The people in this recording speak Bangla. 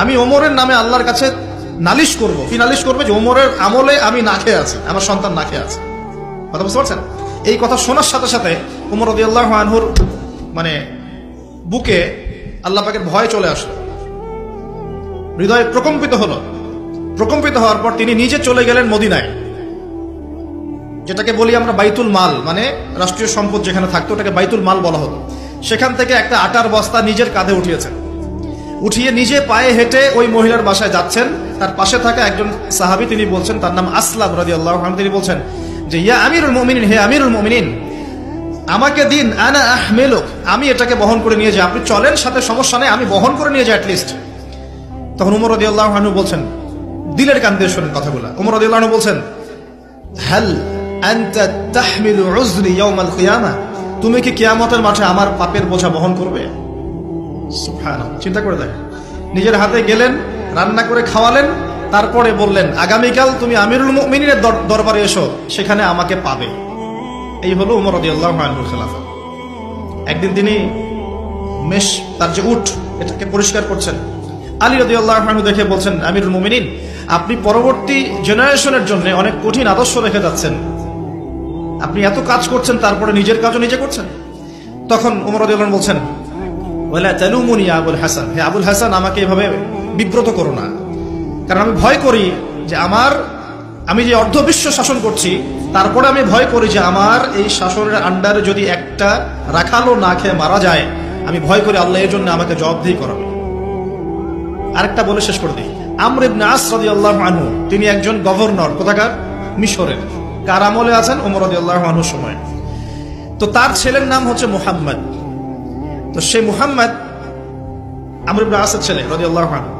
আমি ওমরের নামে আল্লাহর কাছে নালিশ করব। কি নালিশ করবে? যে ওমরের আমলে আমি না খেয়ে আছি, আমার সন্তান না খেয়ে আছে। কথা বুঝতে পারছেন? এই কথা শোনার সাথে সাথে ওমর রাদিয়াল্লাহু আনহুর মানে বুকে আল্লাহ পাকের ভয় চলে আসলো, হৃদয় প্রকম্পিত হলো। প্রকম্পিত হওয়ার পর তিনি নিজে চলে গেলেন মদিনায়, যেটাকে বলি আমরা বাইতুল মাল, মানে রাষ্ট্রীয় সম্পদ যেখানে থাকতো ওটাকে বাইতুল মাল বলা হতো। সেখান থেকে একটা আটার বস্তা নিজের কাঁধে উঠিয়েছেন, উঠিয়ে নিজে পায়ে হেঁটে ওই মহিলার বাসায় যাচ্ছেন। তার পাশে থাকা একজন সাহাবী, তিনি বলছেন, তার নাম আসলাম রাদিয়াল্লাহু আনহু, তিনি বলছেন যে ইয়া আমিরুল মুমিনিন, হে আমিরুল মুমিনিন, আমাকে দিন, আনা আহমিলুক, আমি এটাকে বহন করে নিয়ে যাই। আপনি চলেন সাথে, সমস্যা নেই, আমি বহন করে নিয়ে যাই অ্যাটলিস্ট। তখন ওমর রাদিয়াল্লাহু আনহু বলছেন, দিলের কান দিয়ে শোনেন কথাগুলো, ওমর রাদিয়াল্লাহু আনহু বলছেন, হাল আনতা তাহমিলু উযরি ইয়াউমাল কিয়ামা, তুমি কি কিয়ামতের মাঠে আমার পাপের বোঝা বহন করবে? সুবহানাল্লাহ, চিন্তা করে দেখ। নিজের হাতে গেলেন, রান্না করে খাওয়ালেন, তারপরে বললেন আগামীকাল তুমি আমিরুল মুমিনিনের দরবারে এসো, সেখানে আমাকে পাবে। এই হলো ওমর রাদিয়াল্লাহু আনহুর খেলাফত। একদিন তিনি তার যে উট, এটাকে পরিষ্কার করছেন। আলী রাদিয়াল্লাহু আনহু দেখে বলছেন, আমিরুল মুমিনিন, আপনি পরবর্তী জেনারেশনের জন্য অনেক কঠিন আদর্শ রেখে যাচ্ছেন। আপনি এত কাজ করছেন, তারপরে নিজের কাজও নিজে করছেন। তখন ওমর রাদিয়াল্লাহু আনহু বলছেন, ওয়ালা তালুমুনি ইয়া আবুল হাসান, হে আবুল হাসান, আমাকে এভাবে বিব্রত করো না, কারণ আমি ভয় করি যে আমি যে অর্ধবিশ্ব শাসন করছি, তারপরে আমি ভয় করি যে আমার এই শাসনের আন্ডারে যদি একটা রাখালও না খেয়ে মারা যায়, আমি ভয় করি আল্লাহ এর জন্য আমাকে জবাবদিহি করাবে। আরেকটা বলে শেষ করে দিই। আমর ইবনে আস রাদিয়াল্লাহু আনহু, তিনি একজন গভর্নর, কোথাকার? মিশরের। কার আমলে আছেন? ওমর রাদিয়াল্লাহু আনহুর সময়। তো তার ছেলের নাম হচ্ছে মুহাম্মদ। তো সেই মুহাম্মদ আমর ইবনে আসের ছেলে রাদিয়াল্লাহু আনহু।